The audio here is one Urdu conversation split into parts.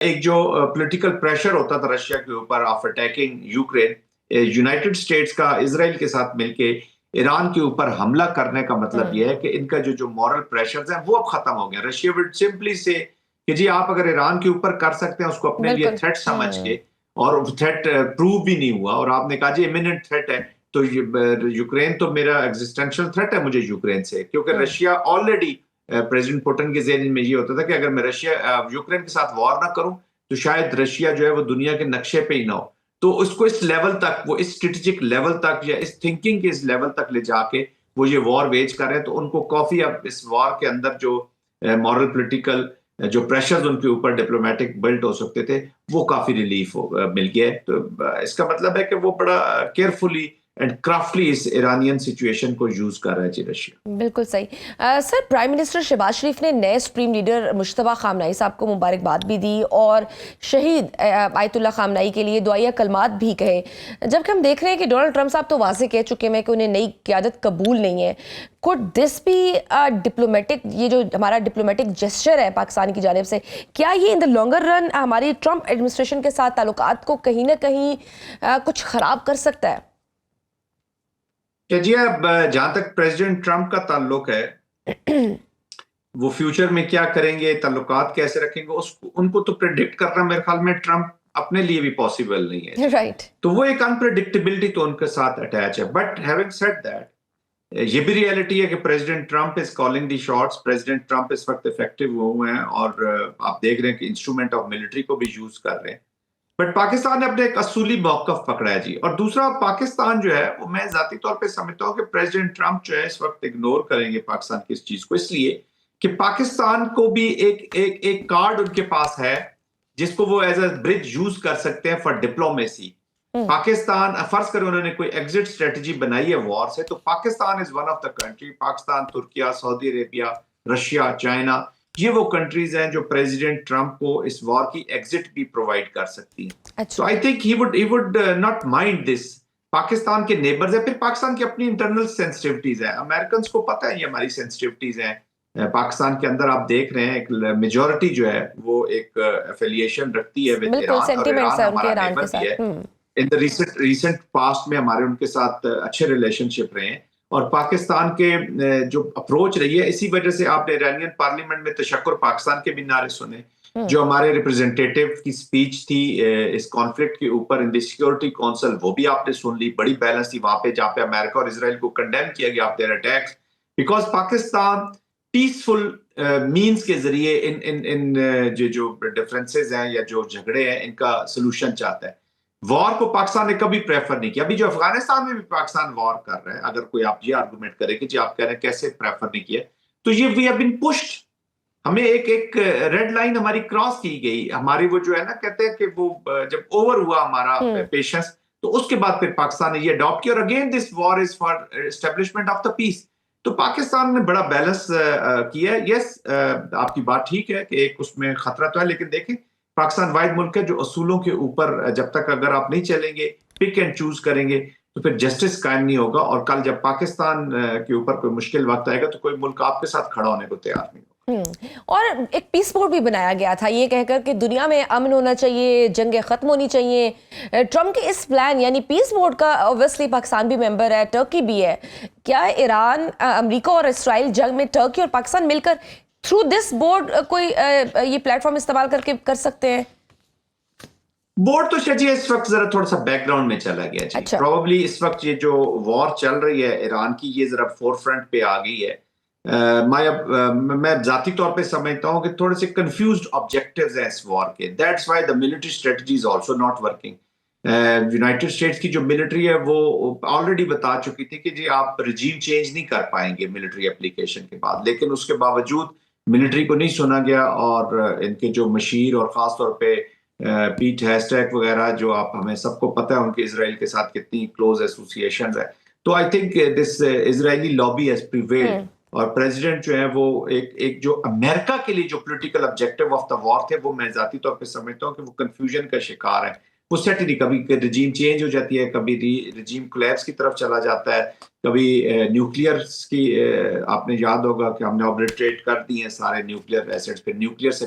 ایک جو پولیٹیکل پریشر ہوتا تھا رشیا کے اوپر of attacking Ukraine, United States کا اسرائیل کے ساتھ مل کے ایران کے اوپر حملہ کرنے کا مطلب یہ ہے کہ ان کا جو مورل پریشرز ہیں وہ اب ختم ہو گیا. رشیا وڈ سمپلی سے کہ جی آپ اگر ایران کے اوپر کر سکتے ہیں اس کو اپنے لیے تھریٹ سمجھ کے، اور تھریٹ پروو بھی نہیں ہوا، اور آپ نے کہا جی امییننٹ تھریٹ ہے، تو یوکرین تو میرا ایگزسٹینشل تھریٹ ہے مجھے یوکرین سے، کیونکہ رشیا آلریڈی پریزیڈنٹ پوٹن کے ذہن میں یہ ہوتا تھا کہ اگر میں یوکرین کے ساتھ وار نہ کروں تو شاید رشیا جو ہے وہ دنیا کے نقشے پہ ہی نہ ہو. تو اس کو اس لیول تک، وہ اس اسٹریٹجک لیول تک یا اس تھنکنگ کے اس لیول تک لے جا کے وہ یہ وار ویج کر رہے ہیں. تو ان کو کافی اب اس وار کے اندر جو مورل پولیٹیکل جو پریشرز ان کے اوپر ڈپلومیٹک بلٹ ہو سکتے تھے وہ کافی ریلیف مل گیا ہے. تو اس کا مطلب ہے کہ وہ بڑا کیئرفلی اینڈ کرافٹلی اس ایرانین سچویشن کو یوز کر رہا ہے جی رشیا. بالکل صحیح. Sir, prime minister Shehbaz Sharif نے نئے سپریم لیڈر مجتبیٰ خامنہئی صاحب کو مبارکباد بھی دی اور شہید آیت اللہ خامنہئی کے لیے دعائیہ کلمات بھی کہے، جبکہ ہم دیکھ رہے ہیں کہ ڈونلڈ ٹرمپ صاحب تو واضح کہہ چکے ہیں کہ انہیں نئی قیادت قبول نہیں ہے. کوڈ دس بی ڈپلومیٹک، یہ جو ہمارا ڈپلومیٹک جسچر ہے پاکستان کی جانب سے، کیا یہ ان دا لانگر رن ہماری ٹرمپ ایڈمنسٹریشن کے ساتھ تعلقات کو کہیں نہ کہیں کچھ خراب کر سکتا ہے؟ کہ جی اب جہاں تک پریزیڈنٹ ٹرمپ کا تعلق ہے، وہ فیوچر میں کیا کریں گے، تعلقات کیسے رکھیں گے، ان کو تو پریڈکٹ کرنا میرے خیال میں ٹرمپ اپنے لیے بھی پاسبل نہیں ہے. رائٹ. تو وہ ایک انپریڈکٹیبلٹی تو ان کے ساتھ اٹیچ ہے. بٹ ہیونگ سیڈ دیٹ، یہ بھی ریئلٹی ہے کہ president Trump is calling the shots. President Trump اس وقت افیکٹو ہوئے ہیں اور آپ دیکھ رہے ہیں کہ انسٹرومنٹ آف ملٹری کو بھی یوز کر رہے ہیں. بٹ پاکستان نے اپنے ایک اصولی موقف پکڑا ہے جی. اور دوسرا، پاکستان جو ہے وہ میں ذاتی طور پہ سمجھتا ہوں کہ پریزیڈنٹ ٹرمپ جو ہے اس وقت اگنور کریں گے پاکستان کی اس چیز کو، اس لیے کہ پاکستان کو بھی ایک کارڈ ان کے پاس ہے جس کو وہ ایز اے برج یوز کر سکتے ہیں فار ڈپلومیسی. پاکستان، فرض کریں انہوں نے کوئی ایگزٹ اسٹریٹجی بنائی ہے وار سے، تو Pakistan is one of the country, Pakistan, Türkiye, Saudi Arabia, Russia, China, یہ وہ کنٹریز ہیں جو پریزیڈنٹ ٹرمپ کو اس وار کی ایگزٹ بھی پرووائڈ کر سکتی ہیں. تو I think he would not mind this. Pakistan کے نیبرز ہیں، پھر پاکستان کی اپنی انٹرنل سینسٹیوٹیز ہیں، امریکنز کو پتہ ہے یہ ہماری سینسٹیوٹیز ہیں. پاکستان کے اندر آپ دیکھ رہے ہیں ایک میجورٹی جو ہے وہ ایک افیلیشن رکھتی ہے ود ایران، اور ایران ہمارا نیبر بھی ہے. ان دا ریسنٹ پاسٹ میں ہمارے ان کے ساتھ اچھے ریلیشن شپ رہے ہیں، اور پاکستان کے جو اپروچ رہی ہے، اسی وجہ سے آپ نے ایرانین پارلیمنٹ میں تشکر پاکستان کے بھی نعرے سنے. جو ہمارے ریپرزینٹیٹیو کی سپیچ تھی اس کانفلکٹ کے اوپر ان دی سیکورٹی کونسل، وہ بھی آپ نے سن لی، بڑی بیلنس تھی وہاں پہ، جہاں پہ امریکہ اور اسرائیل کو کنڈیم کیا گیا آپ their attacks, because Pakistan peaceful means کے ذریعے ان جو ڈفرینسز ہیں یا جو جھگڑے ہیں ان کا سلوشن چاہتا ہے. وار کو پاکستان نے کبھی پریفر نہیں کیا. ابھی جو افغانستان میں بھی پاکستان وار کر رہا ہے، اگر کوئی آپ یہ آرگومنٹ کرے کہ جی آپ کہہ رہے ہیں کیسے پریفر نہیں کیا، تو یہ وی ہیو بین پشڈ. ہمیں ایک ریڈ لائن ہماری کراس کی گئی. ہماری وہ جو ہے نا کہتے ہیں کہ وہ جب اوور ہوا ہمارا پیشنس، تو اس کے بعد پھر پاکستان نے یہ اڈاپٹ کیا، اور again this war is for establishment of the peace. تو پاکستان نے بڑا بیلنس کیا ہے. یس، آپ کی بات ٹھیک ہے کہ ایک اس میں خطرہ تو ہے، لیکن دیکھیں پاکستان واحد ملک ہے جو اصولوں کے اوپر جب تک اگر آپ نہیں چلیں گے، پک اینڈ چوز کریں گے، تو پھر جسٹس قائم نہیں ہوگا. اور کل جب پاکستان کے اوپر کوئی مشکل وقت آئے گا تو کوئی ملک آپ کے ساتھ کھڑا ہونے کو تیار نہیں ہوگا. اور ایک پیس بورڈ بھی بنایا گیا تھا یہ کہہ کر کہ دنیا میں امن ہونا چاہیے، جنگیں ختم ہونی چاہیے. ٹرمپ کے اس پلان یعنی پیس بورڈ کا اوبویسلی پاکستان بھی ممبر ہے، ٹرکی بھی ہے، کیا ایران، امریکہ اور اسرائیل جنگ میں ٹرکی اور پاکستان مل کر تھرو دس بورڈ کوئی یہ پلیٹ فارم استعمال کر کے کر سکتے ہیں؟ بورڈ تو شجی اس وقت ذرا تھوڑا سا بیک گراؤنڈ میں چلا گیا جی. پروبیبلی اس وقت یہ جو وار چل رہی ہے ایران کی، یہ ذرا فور فرنٹ پہ آ گئی ہے. میں ذاتی طور پہ سمجھتا ہوں کہ تھوڑے سے کنفیوزڈ آبجیکٹیوز ہیں اس وار کے. That's why the military strategy is also not working. United States کی جو ملٹری ہے وہ آلریڈی بتا چکی تھی کہ جی آپ رجیم چینج نہیں کر پائیں گے ملٹری اپلیکیشن کے بعد، لیکن اس کے باوجود ملٹری کو نہیں سنا گیا. اور ان کے جو مشیر اور خاص طور پہ پیٹ ہیسٹیک وغیرہ، جو آپ ہمیں سب کو پتہ ہے ان کے اسرائیل کے ساتھ کتنی کلوز ایسوسیشنز ہے، تو I think this Israeli lobby has prevailed. اور پریزیڈنٹ جو ہے وہ ایک جو امریکہ کے لیے جو پولیٹیکل آبجیکٹیو آف دا وار تھے، وہ میں ذاتی طور پہ سمجھتا ہوں کہ وہ کنفیوژن کا شکار ہے. وہ سیٹ ہی نہیں، کبھی رجیم چینج ہو جاتی ہے، کبھی رجیم کولیپس کی طرف چلا جاتا ہے، کبھی نیوکلیئرس کی آپ نے یاد ہوگا کہ ہم نے آبلیٹریٹ کر دی ہیں سارے نیوکلیئر ایسٹس، پھر نیوکلیئر سے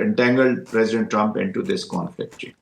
entangled President Trump into this conflict.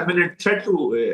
imminent threat to